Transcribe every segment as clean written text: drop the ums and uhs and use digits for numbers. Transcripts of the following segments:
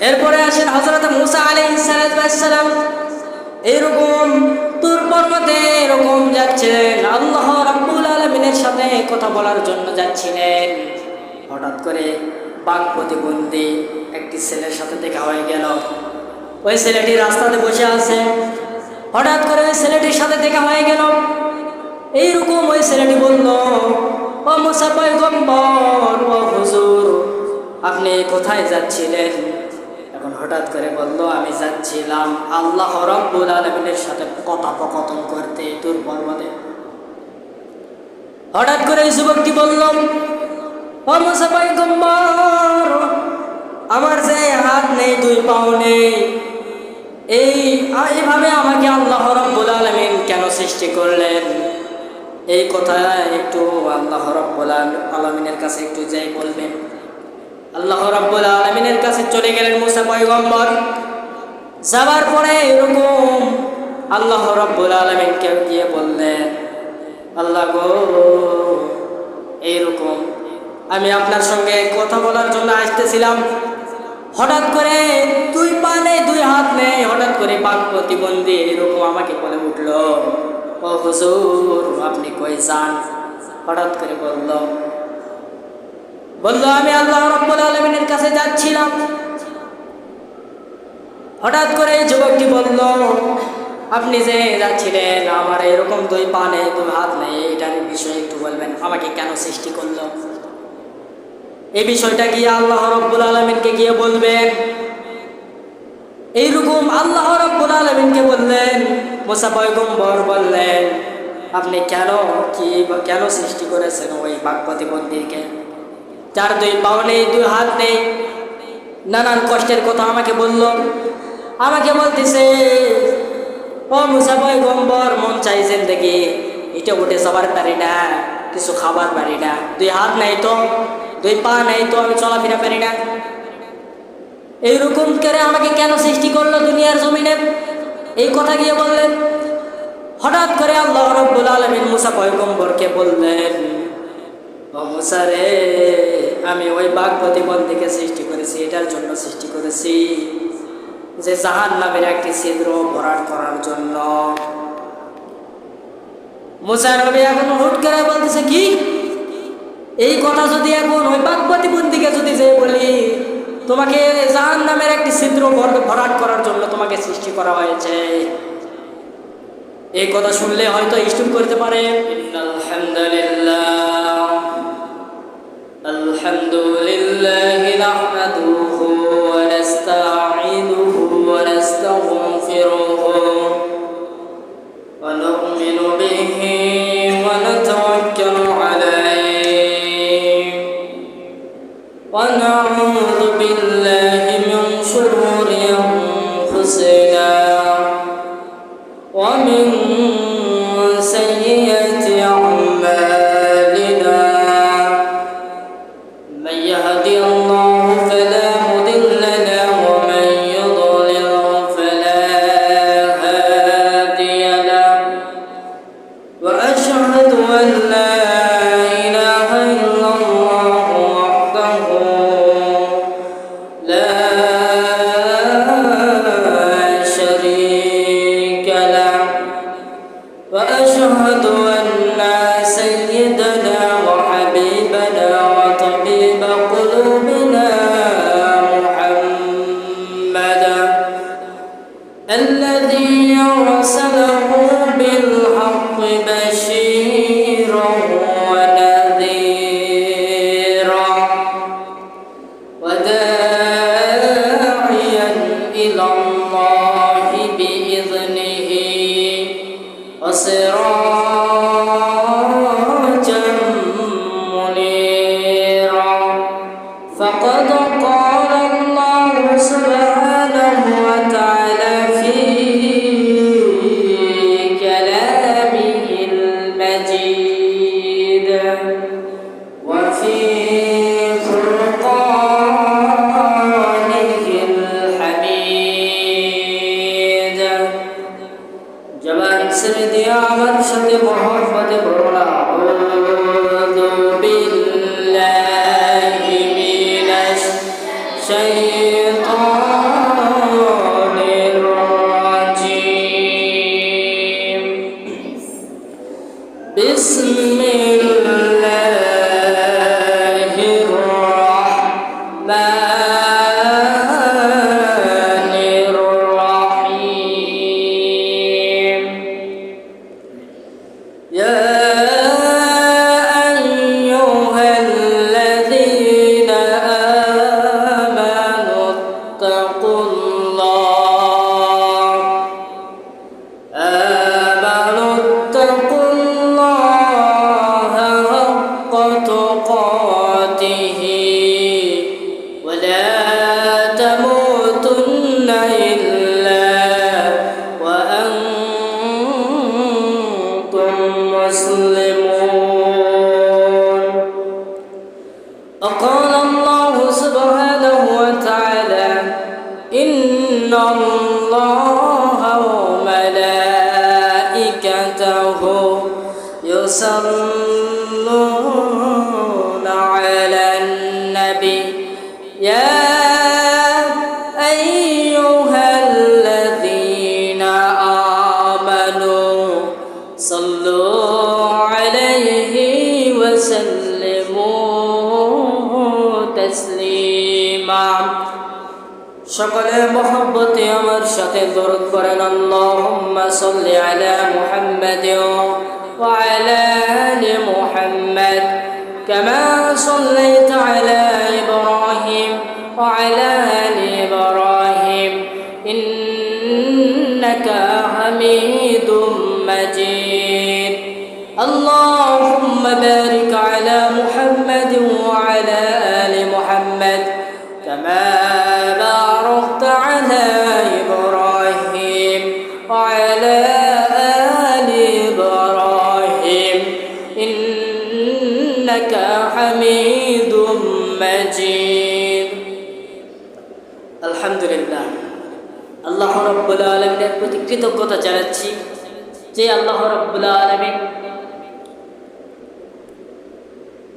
এরপরে আসেন হযরত মুসা আলাইহিস সালাম। এরকম তুর পর্বতে এরকম যাচ্ছিলেন, আল্লাহ রাব্বুল আলামিনের সাথে কথা বলার জন্য যাচ্ছিলেন। হঠাৎ করে বাক প্রতিবন্ধী একটি ছেলের সাথে দেখা হয়ে গেল। ওই ছেলেটি রাস্তাতে বসে আছে। হঠাৎ করে ওই ছেলেটির সাথে দেখা হয়ে গেল। এইরকম ওই ছেলেটি বলল, ও মুসা পয়গম্বর, ও হুজুর, আপনি কোথায় যাচ্ছিলেন? এখন হঠাৎ করে বলল, আমি যাচ্ছিলাম আল্লাহ রাব্বুল আলামিনের সাথে কথোপকথন করতে তুর পর্বতে। হঠাৎ করে এই যুবকটি বলল, ও মুসা পয়গম্বর, আমার যে হাত নেই, দুই পাও নেই, এইভাবে আমাকে আল্লাহ রাব্বুল আলামিন কেন সৃষ্টি করলেন? এই কথা একটু আল্লাহ রাব্বুল আলামিনের কাছে একটু যাই বলবেন। আল্লাহ রাব্বুল আলামিনের কাছে চলে গেলেন মুসা পয়গম্বর। যাবার পরে এরকম আল্লাহ রাব্বুল আলামিনকে গিয়ে বললেন, আল্লাহ গো, এইরকম আমি আপনার সঙ্গে কথা বলার জন্য আসতেছিলাম। হঠাৎ করে দুই পা নেই, দুই হাত নেই, হঠাৎ করে বাক প্রতিবন্ধী এরকম আমাকে বলে উঠল, ও হুজুর, আপনি কই যান? হঠাৎ করে বলল, আমি আল্লাহ রাব্বুল আলামিনের কাছে যাচ্ছিলাম। হঠাৎ করে এই যুবকটি বলল, আপনি যে যাচ্ছিলেন, আমার এরকম দুই পা নেই, দুই হাত নেই, এটার বিষয়ে একটু বলবেন, আমাকে কেন সৃষ্টি করলো? এই বিষয়টা গিয়ে আল্লাহ রাব্বুল আলামিনকে গিয়ে বলবেন। এইরকম আল্লাহ রাব্বুল আলামিনকে বললেন। মুসা পয়গম্বর বললেন, আপনি কেন সৃষ্টি করেছেন ওই বাক প্রতিবন্ধীকে, যার দুই পাও নেই, দুই হাত নেই, নানান কষ্টের কথা আমাকে বলল। আমাকে বলতেছে, ও মুসা পয়গম্বর, মন চাইছেন দেখি এটা উঠে যাবার পারি না, কিছু খাবার পারি না, দুই হাত নাই তো, দুই পা নাই তো, আমি চলাফেরা পারি না। এইরকম করে আমাকে কেন সৃষ্টি করলো দুনিয়ার জমিনে? এই কথা গিয়ে বললেন। হঠাৎ করে আল্লাহ রাব্বুল আলামিন মুসা পয়গম্বরকে বললেন, ও মুসা রে, আমি ওই বাক প্রতিবন্ধীকে সৃষ্টি করেছি, এটার জন্য সৃষ্টি করেছি যে জাহান্নামের একটি ছিদ্র ভরাট করার জন্য। মুসা নবী এখন হুট করে বলতেছে, কি এই কথা যদি এখন ওই বাক প্রতিবন্ধীকে যদি যে বলি, তোমাকে জাহান্নামের একটি ছিদ্র ভরাট করার জন্য তোমাকে সৃষ্টি করা হয়েছে, এই কথা শুনলে হয়তো স্টুপ করতে পারে। আলহামদুলিল্লাহি নাহমাদুহু ওয়া নাস্তাঈনুহু ওয়া নাস্তাগফিরুহু ওয়া নু'মিনু বিহি ওয়া নাতাওয়াক্কালু আলাইহি ওয়া না'উযু বিল্লাহি মিন শুরুরি আনফুসিনা ওয়া মিন সাইয়্যাতি আ'মালিনা। من يهدي الله فلا مضل له ومن يضلل فلا هادي له وأشهد أن لا إله إلا الله وحده لا شريك له وأشهد أن سيدنا وحبيبنا وطبيب قلوبنا محمدا الذي أرسله بالحق بشيرا ونذيرا وداعيا إلى الله بإذنه وسراجا منيرا. فقد قال الله سبحانه وتعالى في كلامه المجيد وفي فرقانه الحميد ইন্নাল্লাহা ওয়া মালাইকাতাহু ইউসাল্লুনা আলান নবী ইয়া আইয়ুহাল্লাযীনা আমানু সাল্লু আলাইহি ওয়া সাল্লিমু তাসলিমা। সকলে মহব্বতে আমার সাথে দরুদ পড়েন। আল্লাহুম্মা সাল্লি আলা মুহাম্মাদ ওয়া আলা আলি মুহাম্মাদ কামা সাল্লাইতা আলা ইব্রাহিম ওয়া আলা আলি ইব্রাহিম ইন্নাকা হামিদুম মাজিদ। আল্লাহুম্মা বারিক আলা মুহাম্মাদ ওয়া আলা আলি মুহাম্মাদ কামা باركت على إبراهيم وعلى آل إبراهيم إنك حميد مجيد। الحمد لله আল্লাহ রাব্বুল আলামিনের প্রতি কৃতজ্ঞতা জানাচ্ছি যে আল্লাহ রাব্বুল আলামিন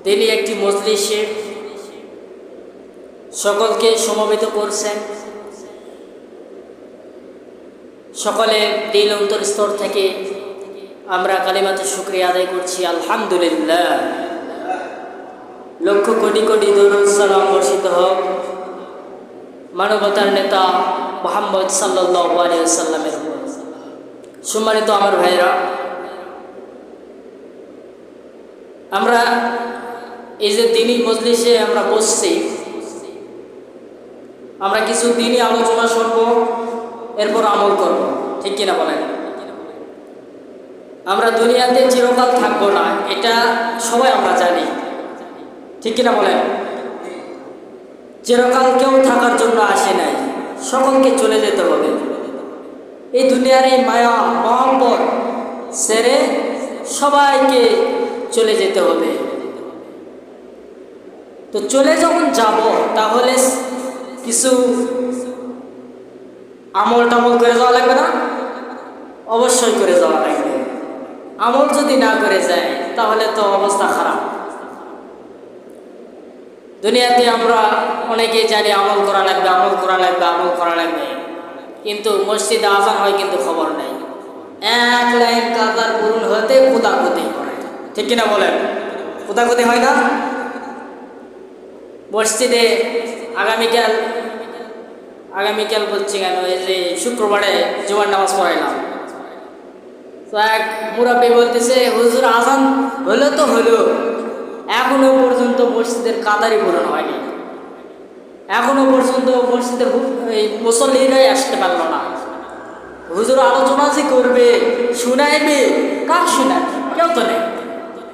তিনি একটি মজলিসে সকলকে সমবেত করছেন। সকলে দিল অন্তর স্তর থেকে আমরা কালিমাতে শুকরিয়া আদায় করছি আলহামদুলিল্লাহ। লক্ষ কোটি কোটি দরুদ সালাম বর্ষিত হোক মানবতার নেতা মুহাম্মদ সাল্লাল্লাহু আলাইহি ওয়াসাল্লামের উপর। সম্মানিত আমার ভাইরা, আমরা এই যে দিনই মজলিসে আমরা বসছি, আমরা কিছু দিনই আলোচনা শুনবো, এরপর আমল করব, ঠিক কিনা বলেন? আমরা দুনিয়াতে চিরকাল থাকবো না, এটা সবাই আমরা জানি, ঠিক কিনা বলেন? চিরকাল কেউ থাকার জন্য আসে নাই, সকলকে চলে যেতে হবে। এই দুনিয়ার এই মায়া মহব্বত ছেড়ে সবাইকে চলে যেতে হবে। তো চলে যখন যাব তাহলে কিছু আমল টামল করে যাওয়া লাগবে না? অবশ্যই করে যাওয়া লাগবে। আমল যদি না করে যায় তাহলে তো অবস্থা খারাপ। দুনিয়াতে আমরা অনেকেই জানি আমল করা লাগবে, আমল করা লাগবে, আমল করা লাগবে, কিন্তু মসজিদে আজান হয় কিন্তু খবর নেই। এক লাইন কাতার পূরণ হতে কোদাকুতি করে, ঠিক কিনা বলেন? কোদাকুতি হয় না? মসজিদে আগামীকাল বলছি কেন, এই যে শুক্রবারে জুমার নামাজ পড়াইলাম, তো এক মুরাব্বি বলতেছে, হুজুর আজান হলো তো হলো, এখনো পর্যন্ত মসজিদের কাতারই পূরণ হয়নি, এখনো পর্যন্ত মসজিদের মুসল্লিরাই আসতে পারলো না। হুজুর আলোচনা যে করবে, শুনাইবে, কার শোনায়? কেউ তো নেই।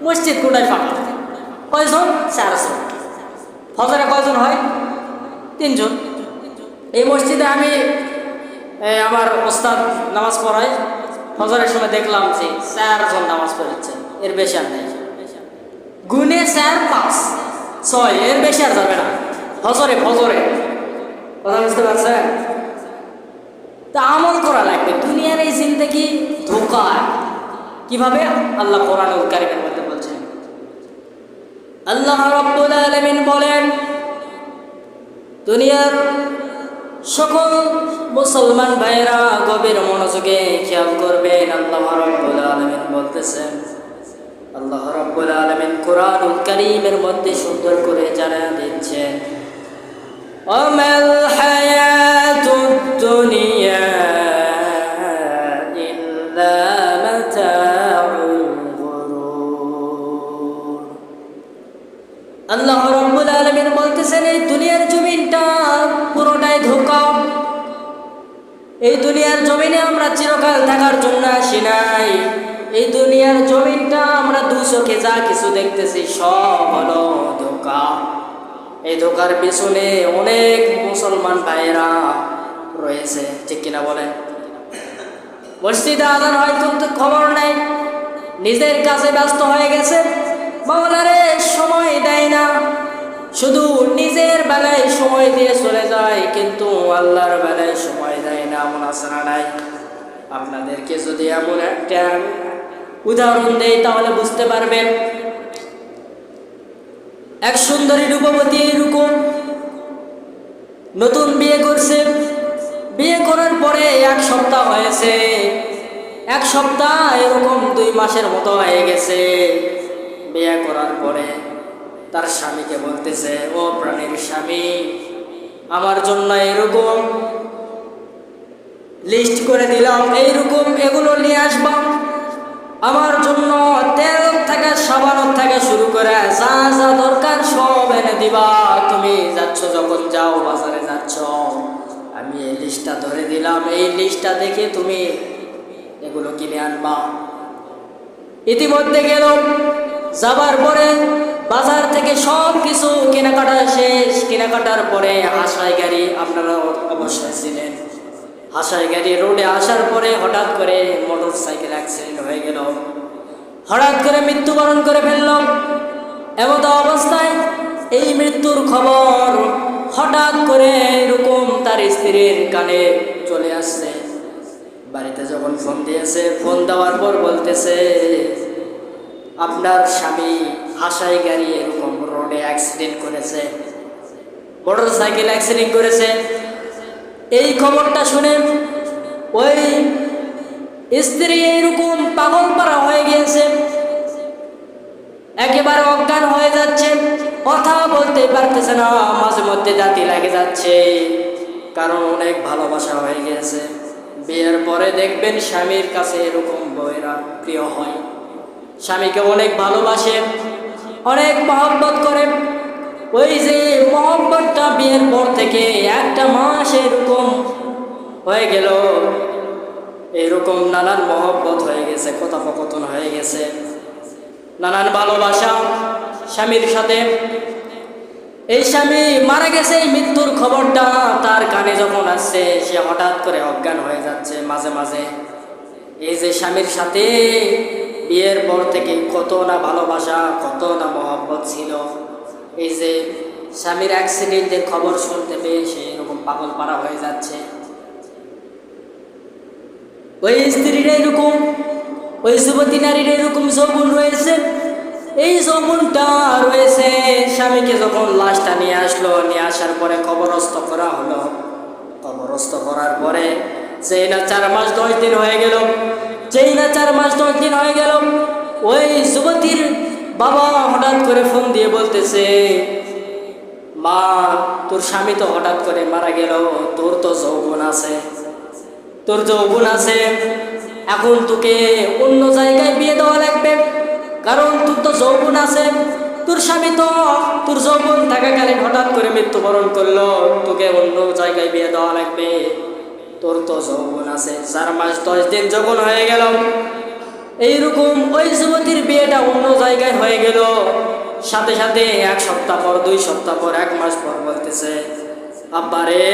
মসজিদ কোটায় ফাঁকা, কয়জন? 400। ফজরে কয়জন হয়? 3 জন। এই মসজিদে আমি আমার ওস্তাদ নামাজ পড়াই, ফজরের সময় দেখলাম যে 4 জন নামাজ পড়েছে, এর বেশি আর নেই। গুনে 4, 5, 6, এর বেশি আর যাবে না। ফজরে কথা বুঝতে পারছেন? তা আমল করা লাগবে। দুনিয়ার এই জিন্দেগি ধোঁকা। কিভাবে? আল্লাহ কোরআনুল কারীমের মধ্যে বলছেন, আল্লাহ রাব্বুল আলামিন বলেন, দুনিয়ার সকল মুসলমান ভাইরা গভীর মনোযোগে খেয়াল করবেন। আল্লাহ রাব্বুল আলামিন বলতেছেন, আল্লাহ রাব্বুল আলামিন কোরআনুল কারীমের মধ্যে সুন্দর করে জানায় দিচ্ছেন, আমাল হায়াতুদ দুনিয়া ইল্লা মাতাউল গুরুর। আল্লাহ রাব্বুল আলামিন বলতেছেন, এই দুনিয়ার জমিনটা পুরোটাই ধোঁকা। এই দুনিয়ার জমিনে আমরা চিরকাল থাকার জন্য আসি নাই। এই দুনিয়ার জমিনটা আমরা 2 চোখে যা কিছু দেখতেছি সব হলো ধোঁকা। এই ধোঁকার পেছনে অনেক মুসলমান ভাইরা রয়েছে, ঠিক কিনা বলেন? মসজিদে আজান হয় কিন্তু খবর নাই, নিজের কাছে ব্যস্ত হয়ে গেছে, মাওলারে সময় দেয় না, শুধু নিজের বেলায় সময় দিয়ে চলে যায়, কিন্তু আল্লাহর বেলায় সময় দেয় না। এমন আছে না নাই? আপনাদেরকে যদি এমন একটা উদাহরণ দেই তাহলে বুঝতে পারবেন। এক সুন্দরী রূপবতী এরকম নতুন বিয়ে করছে, বিয়ে করার পরে 1 সপ্তাহ হয়েছে, 1 সপ্তাহ এরকম 2 মাসের মতো হয়ে গেছে। বিয়ে করার পরে তার স্বামীকে বলতেছে, ও প্রাণের স্বামী, আমার জন্য এরকম লিস্ট করে দিলাম, এইরকম এগুলো নিয়ে আসবা। আমার জন্য তেল থেকে সাবান থেকে শুরু করে যা যা দরকার সব এনে দিবা। তুমি যাচ্ছ, যখন যাও বাজারে যাচ্ছ, আমি এই লিস্টটা ধরে দিলাম, এই লিস্টটা দেখে তুমি এগুলো কিনে আনবা। ইতিমধ্যে গেল, যাবার পরে বাজার থেকে সব কিছু কেনাকাটা শেষ। কেনাকাটার পরে হাসাই গাড়ি, আপনারা অবশ্যই ছিলেন, হাসাই গাড়ি রোডে আসার পরে হঠাৎ করে মোটর সাইকেল অ্যাক্সিডেন্ট হয়ে গেল, হঠাৎ করে মৃত্যুবরণ করে ফেলল। এমত অবস্থায় এই মৃত্যুর খবর হঠাৎ করে এরকম তার স্ত্রীর কানে চলে আসছে। বাড়িতে যখন ফোন দিয়েছে, ফোন দেওয়ার পর বলতেছে, আপনার স্বামী হাসাই গাড়ি এরকম রোডে অ্যাক্সিডেন্ট করেছে, মোটর সাইকেল অ্যাক্সিডেন্ট করেছে। এই খবরটা শুনে ওই স্ত্রী এইরকম পাগল পারা হয়ে গিয়েছে, একেবারে অজ্ঞান হয়ে যাচ্ছে, কথা বলতে পারতেছে না, মাঝে মধ্যে দাঁতি লাগে যাচ্ছে, কারণ অনেক ভালোবাসা হয়ে গিয়েছে। বিয়ের পরে দেখবেন স্বামীর কাছে এরকম বউয়েরা প্রিয় হয়, স্বামীকে অনেক ভালোবাসে, অনেক মহব্বত করে। ওই যে মহব্বতটা বিয়ের পর থেকে 1 মাস এরকম হয়ে গেল, এরকম নানান মহব্বত হয়ে গেছে, কথোপকথন হয়ে গেছে, নানান ভালোবাসা স্বামীর সাথে। এই স্বামী মারা গেছে, এই মৃত্যুর খবরটা তার কানে যখন আসছে, সে হঠাৎ করে অজ্ঞান হয়ে যাচ্ছে মাঝে মাঝে। এই যে স্বামীর সাথে বিয়ের পর থেকে কত না ভালোবাসা, কত না মহব্বত ছিল, এই যে স্বামীর অ্যাক্সিডেন্টের খবর শুনতে পেয়ে সে এরকম পাগল পারা হয়ে যাচ্ছে। ওই স্ত্রীর এরকম, ওই যুবতী নারীর এরকম যৌবন রয়েছে, এই যৌবনটা রয়েছে। স্বামীকে যখন লাশটা নিয়ে আসলো, নিয়ে আসার পরে কবরস্থ করা হলো, কবরস্থ করার পরে যেই না 4 মাস 10 দিন হয়ে গেল, যেই না 4 মাস 10 দিন হয়ে গেল, ওই যুবতীর বাবা হঠাৎ করে ফোন দিয়ে বলতেছে, মা, তোর স্বামী তো হঠাৎ করে মারা গেল, তোর তো যৌবন আছে, তোর যৌবন আছে, এখন তোকে অন্য জায়গায় বিয়ে দেওয়া লাগবে, কারণ তোর তো যৌবন আছে, তোর স্বামী তো তোর যৌবন থাকাকালীন হঠাৎ করে মৃত্যুবরণ করলো, তোকে অন্য জায়গায় বিয়ে দেওয়া লাগবে, তোর তো যৌবন আছে। 4 মাস 10 দিন যখন হয়ে গেল, এইরকম ওই যুবতীর বিয়েটা অন্য জায়গায় হয়ে গেল। সাথে সাথে 1 সপ্তাহ পর, 2 সপ্তাহ পর, 1 মাস পর বলতেছে, আব্বারে,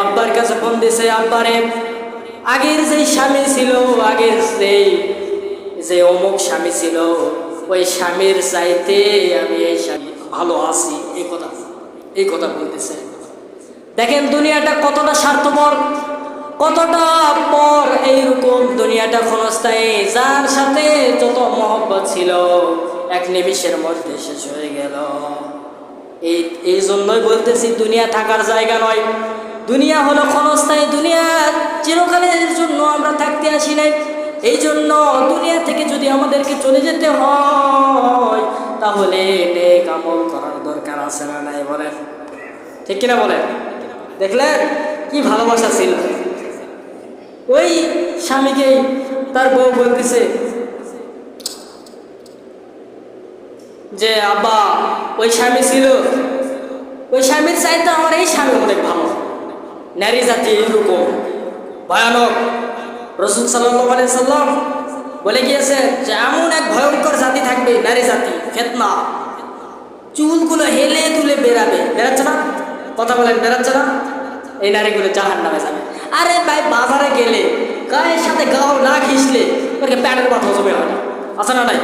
আব্বার কাছে ফোন দিছে, আব্বারে, আগের যেই স্বামী ছিল, আগের যে অমুক স্বামী ছিল, ওই স্বামীর চাইতে আমি এই স্বামী ভালো আছি, এই কথা বলতেছে। দেখেন দুনিয়াটা কতটা স্বার্থপর, কতটা পর। এইরকম দুনিয়াটা ক্ষণস্থায়ী, যার সাথে যত মহব্বত ছিল 1 নিমিষের মধ্যে শেষ হয়ে গেল। এই জন্যই বলতেছি, দুনিয়া থাকার জায়গা নয়, দুনিয়া হলো ক্ষণস্থায়ী, দুনিয়া চিরকালের জন্য আমরা থাকতে আসি নাই। এই জন্য দুনিয়া থেকে যদি আমাদেরকে চলে যেতে হয়, তাহলে নেক আমল করার দরকার আছে না নাই বলেন? ঠিক কিনা বলেন? দেখলেন কি ভালোবাসা ছিল। ওই স্বামীকে তার বউ বলতেছে যে, আব্বা, ওই স্বামী ছিল, ওই স্বামীর চাইতে আমার এই স্বামী অনেক ভালো। নারী জাতি এইরকম ভয়ানক। রাসূল সাল্লাল্লাহু আলাইহি সাল্লাম বলে গিয়েছে যে এমন এক ভয়ঙ্কর জাতি থাকবে, নারী জাতি, ফিতনা, চুলগুলো হেলে তুলে বেরাবে, বেরাচ্ছে না? কথা বলেন, বেরাচ্ছে না? এই নারীগুলো জাহান্নামে যাবে। আরে ভাই, বাজারে গেলে গায়ের সাথে গাও না ঘিসলে ওকে প্যান্টের মাথা জমে হয় না, আছে না নাই?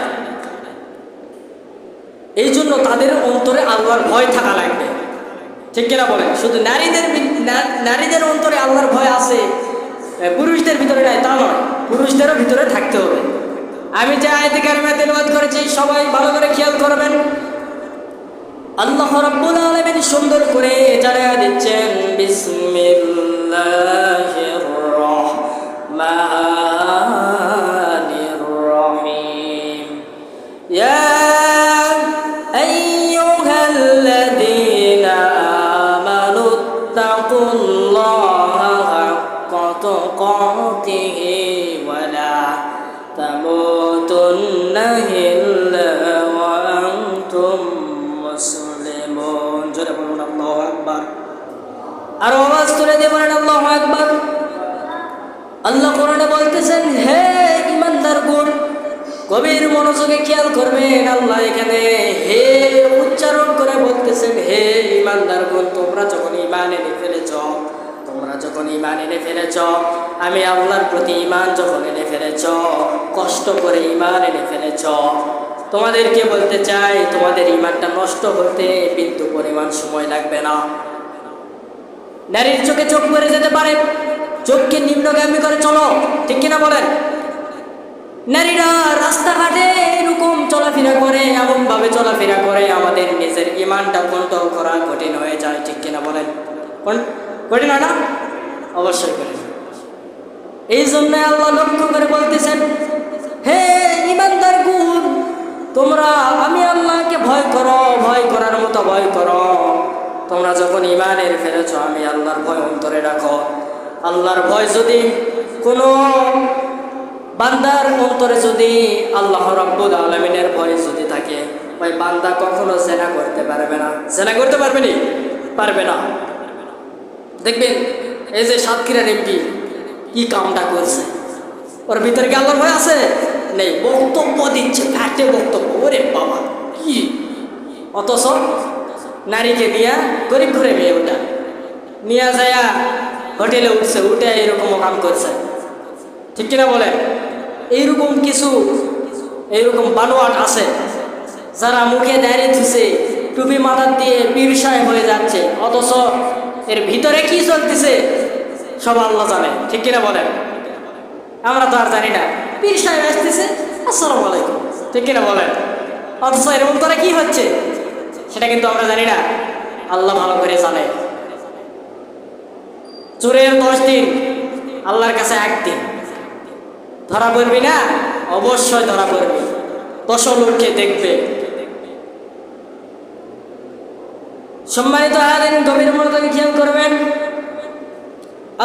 এই জন্য তাদের অন্তরে আল্লাহর ভয় থাকা লাগবে, ঠিক কিনা বলেন? শুধু নারীদের অন্তরে আল্লাহর ভয় আছে, পুরুষদের ভিতরে নাই তা নয়, পুরুষদেরও ভিতরে থাকতে হবে। আমি যে আয়াতে কারিমা তেলাওয়াত করেছি সবাই ভালো করে খেয়াল করবেন। আল্লাহ রাব্বুল আলামিন সুন্দর করে জানায়া দিচ্ছেন, বিসমিল্লাহির রহমানির রহিম, ইয়া আইয়ুহাল্লাযীনা আমানুত্তাকুল্লাহা হাক্কা তুকাতিহি ওয়া লা তামুতুন্না ইল্লা ওয়া আনতুম মুসলিমুন। জোরে বলুন আল্লাহু আকবার। আর আওয়াজ তুলে দিয়ে বলেন আল্লাহু আকবার। আল্লাহ কোরআনে বলতেছেন, হে ঈমানদারগণ, গভীর মনোযোগে খেয়াল করবেন। আল্লাহ এখানে হে উচ্চারণ করে বলতেছেন, হে ঈমানদারগণ, তোমরা যখন ঈমান এনে ফেলেছ, আমি আল্লাহর প্রতি ঈমান যখন এনে ফেলেছ, কষ্ট করে ঈমান এনে ফেলেছ, তোমাদেরকে বলতে চাই, তোমাদের ঈমানটা নষ্ট হতে বিন্দু পরিমাণ সময় লাগবে না। নারীর চোখে চোখ পড়ে যেতে পারে, চোখকে নিম্নগামী করে চলো, ঠিক কিনা বলেন? নারীরা রাস্তাঘাটে এরকম চলাফেরা করে, এমন ভাবে চলাফেরা করে আমাদের নিজের ঈমানটা কন্ট্রোল করা কঠিন হয়ে যায়, ঠিক কিনা বলেন? কঠিন হয় না? অবশ্যই কঠিন। এই জন্য আল্লাহ লক্ষ্য করে বলতেছেন, হে ঈমানদারগণ, তোমরা আমি আল্লাহকে ভয় করো, ভয় করার মতো ভয় করো। তোমরা যখন ঈমানের ফেলেছ, আমি আল্লাহর ভয় অন্তরে রাখো। আল্লাহর ভয় যদি কোনো বান্দার অন্তরে যদি আল্লাহ রাব্বুল আলামিনের ভয় যদি থাকে, ওই বান্দা কখনো জেনা করতে পারবে না। জেনা করতে পারবে নি? পারবে না। দেখবেন এই যে সাতক্ষীরার এমপি কি কামটা করছে, ওর ভিতরে কি আল্লাহর ভয় আছে? নেই। বক্তব্য দিচ্ছে, ফ্যাটে বক্তব্য, ওরে বাবা কি! অথচ নারীকে নিয়ে গরিব ঘরে মেয়ে ওটা নিয়ে যায় হোটেলে উঠছে, উঠে এরকম কাম করছে, ঠিক কিনা বলে? এইরকম কিছু এইরকম বানোয়াট আছে যারা মুখে দাঁড়িয়ে দিচ্ছে, টুপি মাথার দিয়ে পীর সাহেব হয়ে যাচ্ছে, অথচ এর ভিতরে কি চলতেছে সব আল্লাহ জানে, ঠিক কিনা বলেন? আমরা তো আর জানি না। পীর সাহেব আসতেছে, আসসালামু আলাইকুম, ঠিক কিনা বলেন? অথচ এর অন্তরে কি হচ্ছে সেটা কিন্তু আমরা জানি না, আল্লাহ ভালো করে জানে। চোরের 10 দিন, আল্লাহর কাছে 1 দিন। ধরা পড়বি না? অবশ্যই ধরা পড়বি, 10 লোককে দেখবে। সম্মানিত আলেম, গভীর মনোযোগে খেয়াল করবেন।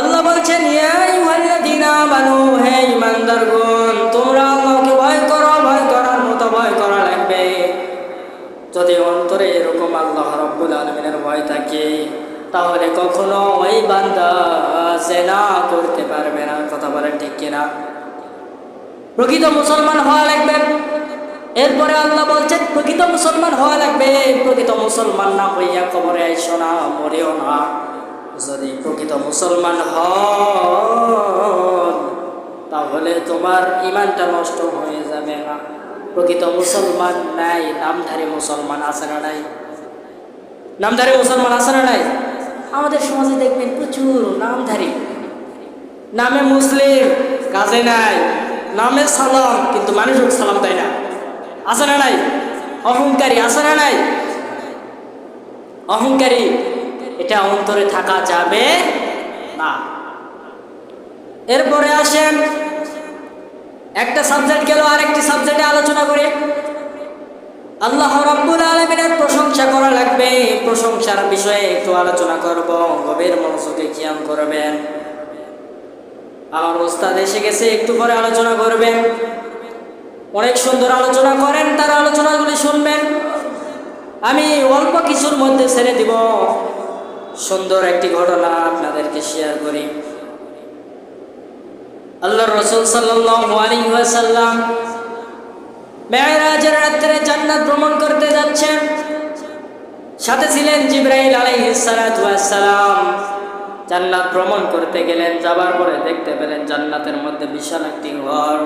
আল্লাহ বলছেন, ইয়া আইয়ুহাল্লাযীনা আমানু, হে ঈমানদারগণ, তোমরা আল্লাহকে ভয় করো, ভয় করার মতো ভয় করা লাগবে। যদি অন্তরে এরকম আল্লাহ রাব্বুল আলামিনের ভয় থাকে, তাহলে কখনো ওই বান্দা জিনা করতে পারবে না। কথা বলেন ঠিক কিনা? প্রকৃত মুসলমান হওয়া লাগবে। এরপরে আল্লাহ বলছেন, প্রকৃত মুসলমান হওয়া লাগবে। প্রকৃত মুসলমান না হইয়া কবরে আইসো না, মরেও না। যদি প্রকৃত মুসলমান হন, তাহলে তোমার ঈমানটা নষ্ট হয়ে যাবে না। প্রকৃত মুসলমান নাই, নামধারী মুসলমান আছে না নাই? নামধারী মুসলমান আছে না নাই? আমাদের সমাজে দেখবেন প্রচুর নামধারী, নামে মুসলিম, কাজে নাই, নামে সালাম, কিন্তু মানুষকে সালাম দেয় না, আছে না নাই? অহংকারী আছে না নাই? অহংকারী, এটা অন্তরে থাকা যাবে না। এরপরে আসেন, একটা সাবজেক্ট গেল, আরেকটি সাবজেক্টে আলোচনা করে। আল্লাহ রাব্বুল আলামিনের প্রশংসা করা লাগবে। প্রশংসার বিষয়ে একটু আলোচনা করব, গভীর মনোযোগে খেয়াল করবেন। আমার ওস্তাদ এসে গেছে, একটু পরে আলোচনা করবেন। অনেক সুন্দর আলোচনা করেন, তার আলোচনাগুলি শুনবেন। আমি অল্প কিছুর মধ্যে ছেড়ে দিব, সুন্দর একটি ঘটনা আপনাদেরকে শেয়ার করি। আল্লাহর রাসূল সাল্লাল্লাহু আলাইহি ওয়াসাল্লাম মেরাজের রাতে জান্নাত ভ্রমণ করতে যাচ্ছেন। সাথে ছিলেন জিবরাইল আলাইহিস সালাতু ওয়াস সালাম। জান্নাত ভ্রমণ করতে গেলেন, যাবার পরে দেখতে পেলেন জান্নাতের মধ্যে বিশাল একটি ঘর।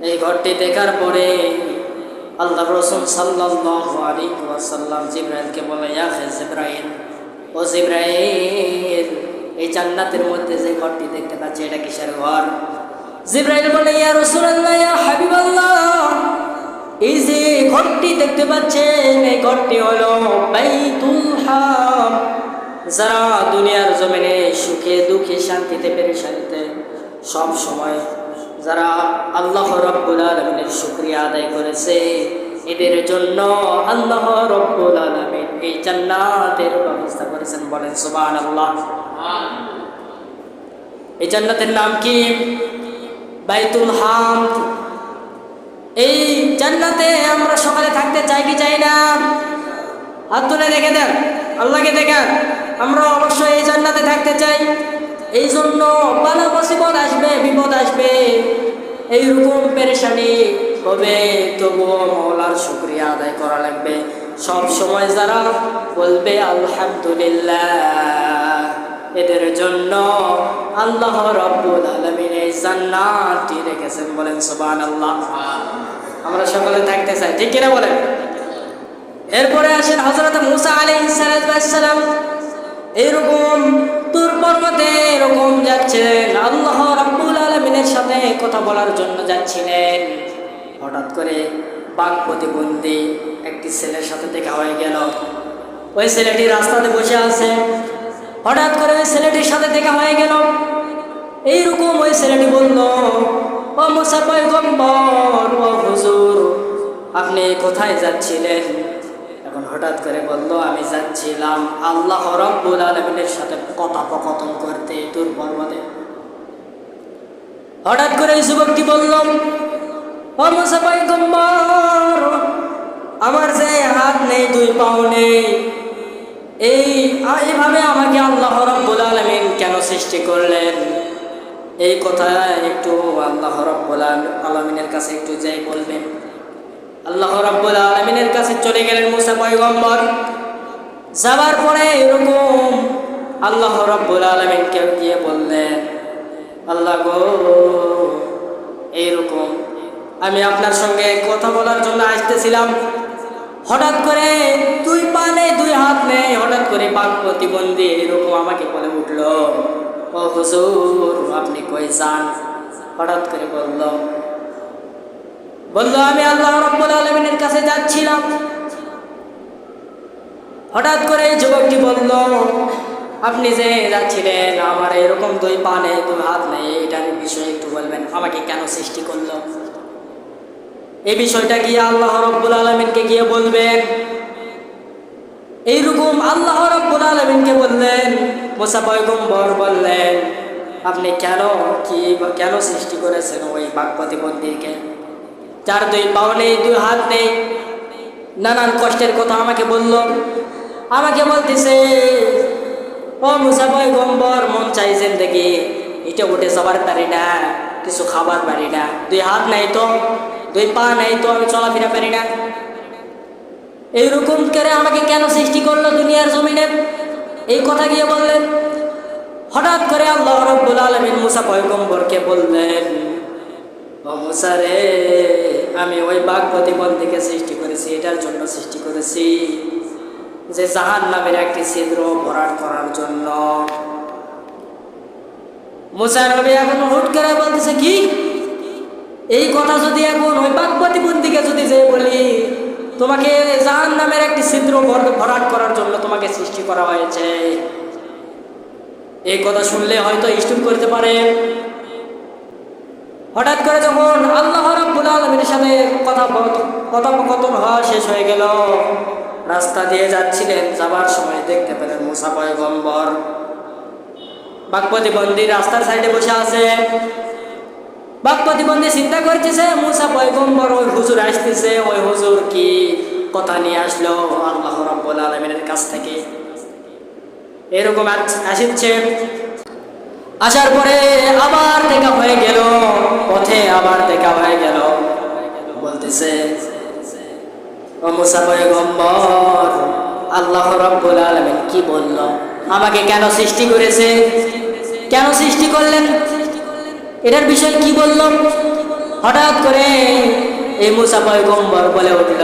এই ঘরটি দেখার পরে আল্লাহর রাসূল সাল্লাল্লাহু আলাইহি ওয়াসাল্লাম জিবরাইলকে বলে, ইয়া জিবরাইল, ও জিবরাইল, এই জান্নাতের মধ্যে যে ঘরটি দেখতে পাচ্ছি এটা কিসের ঘর? জিবরাইল বলে, ইয়া রাসূলুল্লাহ, ইয়া হাবিবাল্লাহ, এই যে ঘরটি দেখতে পাচ্ছেন এই ঘরটি হলো বাইতুল হাম। যারা দুনিয়ার জমিনে সুখে দুঃখে শান্তিতে পেরেশানিতে সব সময় যারা আল্লাহ রাব্বুল আলামিনের শুকরিয়া আদায় করেছে, এদের জন্য আল্লাহ রাব্বুল আলামিন এই জান্নাতের ব্যবস্থা করেছেন। বলেন সুবহানাল্লাহ। এই জান্নাতের নাম কি? বাইতুল হামদ। এই জান্নাতে আমরা সকালে থাকতে চাই কি চাই না? হাত তুলে দেখে দেন, আল্লাহকে দেখেন। আমরা অবশ্যই এই জান্নাতে থাকতে চাই। এই জন্য বালা মুসিবত আসবে, বিপদ আসবে, এইরকম পেরেশানি হবে, তবুও মওলার শুকরিয়া আদায় করা লাগবে। সব সময় যারা বলবে আলহামদুলিল্লাহ, এদের জন্য আল্লাহ রাব্বুল আলামিন এই জান্নাতটি রেখেছেন। বলেন সুবহানাল্লাহ। আমরা সকলে থাকতে চাই, ঠিক কিনা বলেন? এরপরে আসেন হযরত মূসা আলাইহিস সালাম এরকম তুর পর্বতে এরকম যাচ্ছিলেন, আল্লাহ রাব্বুল আলামিনের সাথে কথা বলার জন্য যাচ্ছিলেন। হঠাৎ করে বাক প্রতিবন্ধী একটি ছেলের সাথে দেখা হয়ে গেল। ওই ছেলেটি রাস্তাতে বসে আছে। হঠাৎ করে ওই ছেলেটির সাথে দেখা হয়ে গেল। এইরকম ওই ছেলেটি বলল, ও মূসা পয়গম্বর, ও হুজুর, আপনি কোথায় যাচ্ছিলেন? এখন হঠাৎ করে বলল, আমি যাচ্ছিলাম আল্লাহ রাব্বুল আলামিনের সাথে কথোপকথন করতে তুর পর্বতে। হঠাৎ করে এই যুবকটি বলল, ও মূসা পয়গম্বর, আমার যে হাত নেই, দুই পাও নেই, এইভাবে আমাকে আল্লাহ রাব্বুল আলামিন কেন সৃষ্টি করলেন? এই কথা একটু আল্লাহ রাব্বুল আলামিনের কাছে একটু যাই বলবেন। আল্লাহ রাব্বুল আলামিনের কাছে চলে গেলেন মূসা পয়গম্বর। যাবার পরে এরকম আল্লাহ রাব্বুল আলামিনকে গিয়ে বললেন, আল্লাহ গো, এইরকম আমি আপনার সঙ্গে কথা বলার জন্য আসতেছিলাম। হঠাৎ করে দুই পা নেই, দুই হাত নেই, হঠাৎ করে বাক প্রতিবন্ধী এরকম আমাকে বলে উঠল, ও হুজুর, আপনি কই যান? হঠাৎ করে বলল, আমি আল্লাহ রাব্বুল আলামিনের কাছে যাচ্ছিলাম। হঠাৎ করে যুবকটি বলল, আপনি যে যাচ্ছিলেন, আমার এরকম দুই পা নেই, দুই হাত নেই, এটার বিষয়ে একটু বলবেন, আমাকে কেন সৃষ্টি করলো? এই বিষয়টা গিয়ে আল্লাহ রাব্বুল আলামিনকে গিয়ে বলবেন। এইরকম আল্লাহ রাব্বুল আলামিনকে বললেন। মূসা পয়গম্বর বললেন, আপনি কেন সৃষ্টি করেছেন ওই বাক প্রতিবন্ধীকে, যার দুই পাও নেই, দুই হাত নেই, নানান কষ্টের কথা আমাকে বলল। আমাকে বলতেছে, ও মূসা পয়গম্বর, মন চাই জিন্দেগি এটা উঠে যাবার পারি না, কিছু খাবার পারি না, দুই হাত নাই তো, দুই পা নাই তো, আমি চলাফেরা পারি না। এইরকম করে আমাকে কেন সৃষ্টি করলো দুনিয়ার জমিনে? এই কথা গিয়ে বললেন। হঠাৎ করে আল্লাহ রাব্বুল আলামিন মূসা পয়গম্বরকে বললেন, ও মূসা রে, আমি ওই বাক প্রতিবন্ধীকে সৃষ্টি করেছি, এটার জন্য সৃষ্টি করেছি যে জাহান্নামের একটি ছিদ্র ভরাট করার জন্য। মূসা নবী এখন হুট করে বলতেছে, কি এই কথা যদি এখন ওই বাক প্রতিবন্ধীকে যদি যে বলি, তোমাকে জাহান্নামের একটি ছিদ্র ভরাট করার জন্য তোমাকে সৃষ্টি করা হয়েছে, এই কথা শুনলে হয়তো স্টুপ করতে পারে। হঠাৎ করে যখন আল্লাহ রাব্বুল আলামিনের সাথে কথোপকথন হওয়া শেষ হয়ে গেল, রাস্তা দিয়ে যাচ্ছিলেন, যাবার সময় দেখতে পেলেন মূসা পয়গম্বর বাক প্রতিবন্ধী রাস্তার সাইডে বসে আছে। বাক প্রতিবন্ধী চিন্তা করতেছে, মূসা পয়গম্বর ওই হুজুর আসতেছে, ওই হুজুর কি কথা নিয়ে আসলো আল্লাহ রাব্বুল আলামিনের কাছ থেকে, এরকম আসছে। আসার পরে আবার দেখা হয়ে গেল, পথে আবার দেখা হয়ে গেল। বলতেছে, ও মূসা পয়গম্বর, আল্লাহ রাব্বুল আলামিন কি বলল? আমাকে কেন সৃষ্টি করেছে, কেন সৃষ্টি করলেন, এটার বিষয় কি বলল? হঠাৎ করে এই মুসা পয়গম্বর বলে উঠল,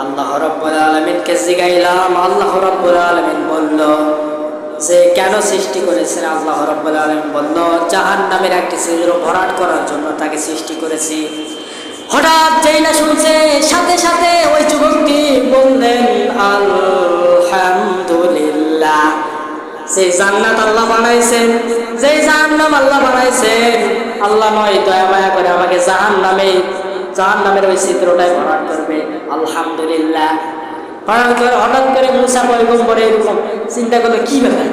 আল্লাহ রাব্বুল আলামিনকে জিগাইলাম, আল্লাহ রাব্বুল আলামিন বলল যে কেন সৃষ্টি করেছেন? আল্লাহ রাব্বুল আলামিন বলল, জাহান্নামের একটি ছিদ্র ভরাট করার জন্য তাকে সৃষ্টি করেছি। হঠাৎ যেই না শুনছে, সাথে সাথে ওই যুবকটি বললেন আলহামদুলিল্লাহ। সেই জান্নাত আল্লাহ বানাইছেন, যেই জাহান্নাম আল্লাহ বানাইছেন, আল্লাহ নয় দয়া মায়া করে আমাকে জাহান্নামের ওই ছিদ্রটাই ভরাট করবে। আলহামদুলিল্লাহ। হঠাৎ করে মুসা পয়গম্বর এরকম চিন্তা করলো, কি ব্যাপার,